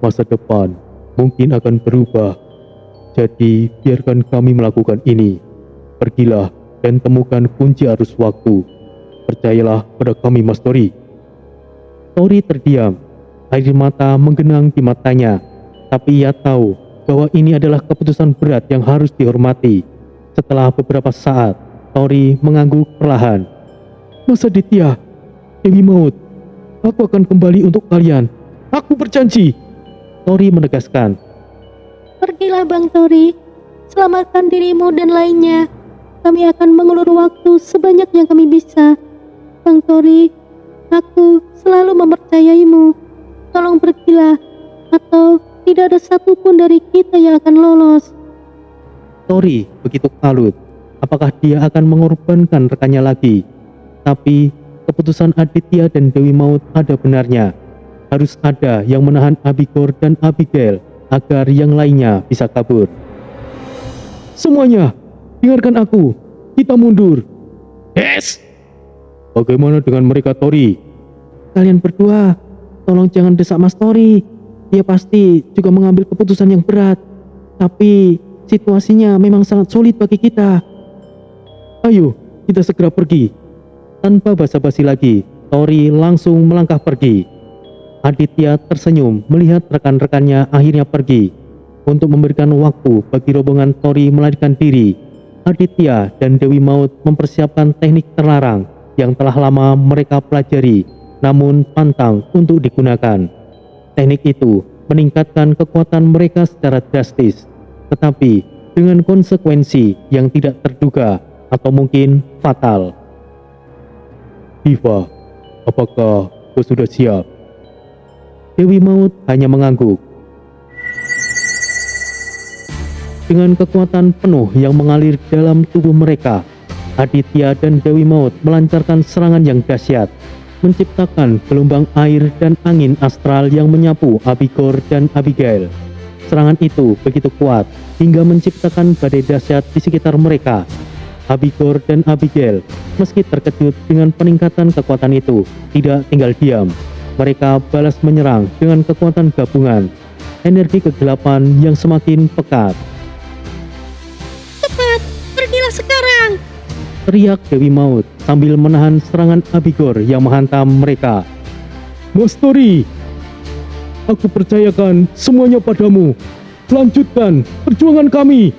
Masa depan mungkin akan berubah. Jadi, biarkan kami melakukan ini. Pergilah dan temukan kunci arus waktu. Percayalah pada kami, Mas Tori. Tori terdiam. Air mata menggenang di matanya. Tapi ia tahu bahwa ini adalah keputusan berat yang harus dihormati. Setelah beberapa saat, Tori mengangguk perlahan. Mas Aditya, Dewi Maut, aku akan kembali untuk kalian. Aku berjanji. Tori menegaskan. Pergilah Bang Tori, selamatkan dirimu dan lainnya. Kami akan mengulur waktu sebanyak yang kami bisa. Bang Tori, aku selalu mempercayaimu. Tolong pergilah, atau tidak ada satupun dari kita yang akan lolos. Tori begitu kalut. Apakah dia akan mengorbankan rekannya lagi? Tapi keputusan Aditya dan Dewi Maut ada benarnya. Harus ada yang menahan Abigor dan Abigail agar yang lainnya bisa kabur. Semuanya, dengarkan aku. Kita mundur. Yes. Bagaimana dengan mereka, Tori? Kalian berdua, tolong jangan desak Mas Tori. Dia pasti juga mengambil keputusan yang berat. Tapi situasinya memang sangat sulit bagi kita. Ayo, kita segera pergi. Tanpa basa-basi lagi, Tori langsung melangkah pergi. Aditya tersenyum melihat rekan-rekannya akhirnya pergi. Untuk memberikan waktu bagi rombongan Tori melarikan diri, Aditya dan Dewi Maut mempersiapkan teknik terlarang yang telah lama mereka pelajari. namun pantang untuk digunakan. Teknik itu meningkatkan kekuatan mereka secara drastis, tetapi dengan konsekuensi yang tidak terduga atau mungkin fatal. Diva, apakah kau sudah siap? Dewi Maut hanya mengangguk. Dengan kekuatan penuh yang mengalir dalam tubuh mereka, Aditya dan Dewi Maut melancarkan serangan yang dahsyat, menciptakan gelombang air dan angin astral yang menyapu Abigor dan Abigail. Serangan itu begitu kuat hingga menciptakan badai dahsyat di sekitar mereka. Abigor dan Abigail, meski terkejut dengan peningkatan kekuatan itu, tidak tinggal diam. Mereka balas menyerang dengan kekuatan gabungan, energi kegelapan yang semakin pekat. Cepat, pergilah sekarang. Teriak Dewi Maut sambil menahan serangan Abigor yang menghantam mereka. Mas Tori, aku percayakan semuanya padamu. Lanjutkan perjuangan kami.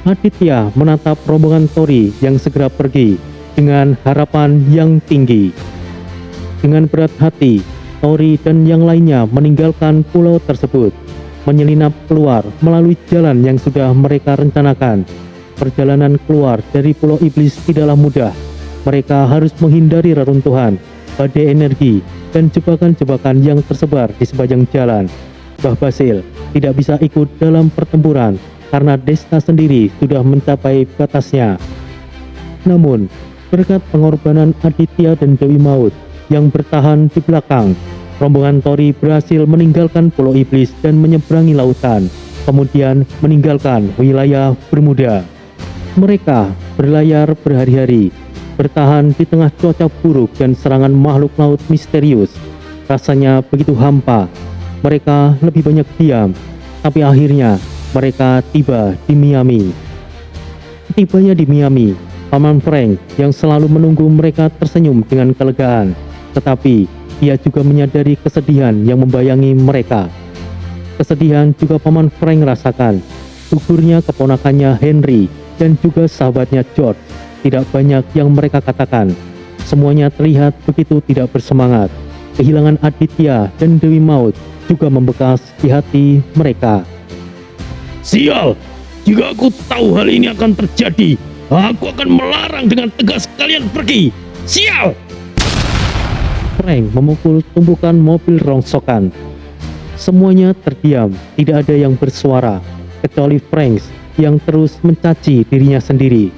Aditya menatap rombongan Tori yang segera pergi dengan harapan yang tinggi. Dengan berat hati, Tori dan yang lainnya meninggalkan pulau tersebut, menyelinap keluar melalui jalan yang sudah mereka rencanakan. Perjalanan keluar dari Pulau Iblis tidaklah mudah. Mereka harus menghindari reruntuhan, badai energi, dan jebakan-jebakan yang tersebar di sepanjang jalan. Mbah Basil tidak bisa ikut dalam pertempuran karena Desta sendiri sudah mencapai batasnya. Namun, berkat pengorbanan Aditya dan Dewi Maut yang bertahan di belakang, rombongan Tori berhasil meninggalkan Pulau Iblis dan menyeberangi lautan, kemudian meninggalkan wilayah Bermuda. Mereka berlayar berhari-hari, bertahan di tengah cuaca buruk dan serangan makhluk laut misterius. Rasanya begitu hampa. Mereka lebih banyak diam, tapi akhirnya mereka tiba di Miami. Tibanya di Miami, Paman Frank yang selalu menunggu mereka tersenyum dengan kelegaan, tetapi ia juga menyadari kesedihan yang membayangi mereka. Kesedihan juga Paman Frank rasakan. Gugurnya keponakannya Henry dan juga sahabatnya George. Tidak banyak yang mereka katakan. Semuanya terlihat begitu tidak bersemangat. Kehilangan Aditya dan Dewi Maut juga membekas di hati mereka. Sial, jika aku tahu hal ini akan terjadi, aku akan melarang dengan tegas kalian pergi. Sial! Frank memukul tumpukan mobil rongsokan. Semuanya terdiam, tidak ada yang bersuara, kecuali Frank yang terus mencaci dirinya sendiri.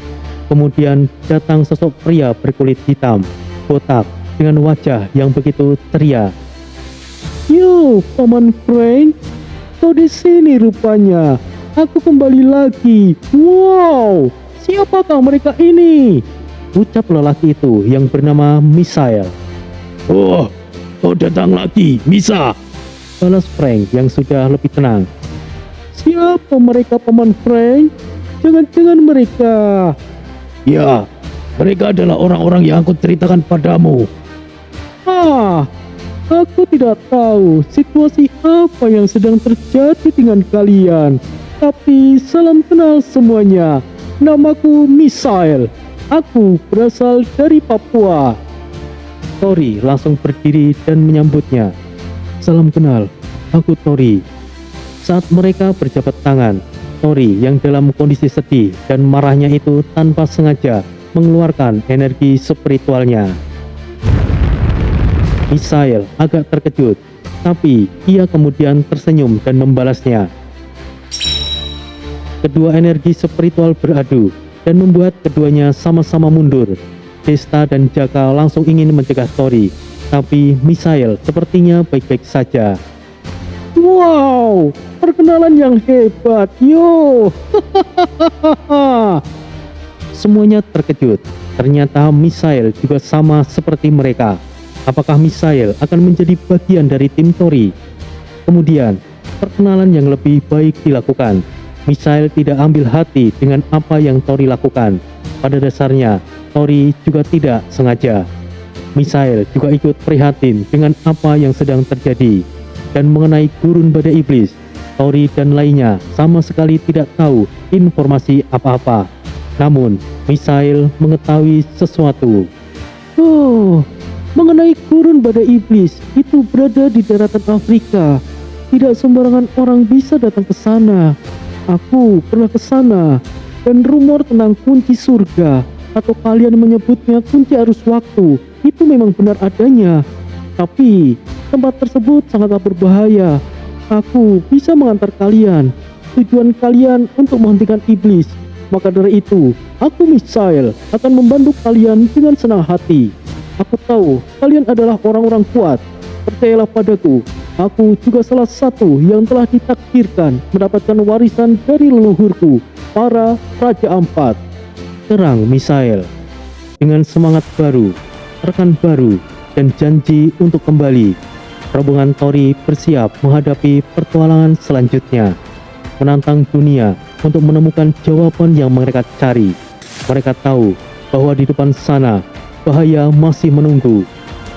Kemudian datang sosok pria berkulit hitam, botak, dengan wajah yang begitu ceria. Yo, Paman Frank, kau di sini rupanya. Aku kembali lagi. Wow, siapakah mereka ini? Ucap lelaki itu yang bernama Misael. Oh, kau datang lagi, Misa. Balas Frank yang sudah lebih tenang. Siapa mereka, Paman Frank? Jangan-jangan mereka... Ya, mereka adalah orang-orang yang aku ceritakan padamu. Ah, aku tidak tahu situasi apa yang sedang terjadi dengan kalian. Tapi salam kenal semuanya. Namaku Misael. Aku berasal dari Papua. Tori langsung berdiri dan menyambutnya. Salam kenal, aku Tori. Saat mereka berjabat tangan, Tori yang dalam kondisi sedih dan marahnya itu tanpa sengaja mengeluarkan energi spiritualnya. Misael agak terkejut, tapi ia kemudian tersenyum dan membalasnya. Kedua energi spiritual beradu dan membuat keduanya sama-sama mundur. Desta dan Jaka langsung ingin mencegah Tori, tapi Misael sepertinya baik-baik saja. Wow, perkenalan yang hebat, yo. Semuanya terkejut. Ternyata Misael juga sama seperti mereka. Apakah Misael akan menjadi bagian dari tim Tori? Kemudian, perkenalan yang lebih baik dilakukan. Misael tidak ambil hati dengan apa yang Tori lakukan. Pada dasarnya, Tori juga tidak sengaja. Misael juga ikut prihatin dengan apa yang sedang terjadi. Dan mengenai gurun badai iblis, Tori dan lainnya sama sekali tidak tahu informasi apa-apa. Namun, Misael mengetahui sesuatu. Oh, mengenai gurun badai iblis itu berada di daratan Afrika. Tidak sembarangan orang bisa datang ke sana. Aku pernah ke sana, dan rumor tentang kunci surga, atau kalian menyebutnya kunci arus waktu, itu memang benar adanya. Tapi tempat tersebut sangatlah berbahaya. Aku bisa mengantar kalian. Tujuan kalian untuk menghentikan iblis. Maka dari itu, aku Misael akan membantu kalian dengan senang hati. Aku tahu kalian adalah orang-orang kuat. Percayalah padaku, aku juga salah satu yang telah ditakdirkan mendapatkan warisan dari leluhurku, para Raja Ampat. Terang Misael. Dengan semangat baru, rekan baru, dan janji untuk kembali, rombongan Tori bersiap menghadapi petualangan selanjutnya. Menantang dunia untuk menemukan jawaban yang mereka cari. Mereka tahu bahwa di depan sana bahaya masih menunggu.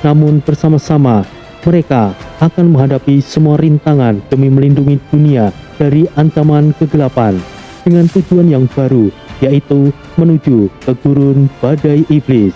Namun bersama-sama mereka akan menghadapi semua rintangan demi melindungi dunia dari ancaman kegelapan dengan tujuan yang baru, yaitu menuju ke gurun badai iblis.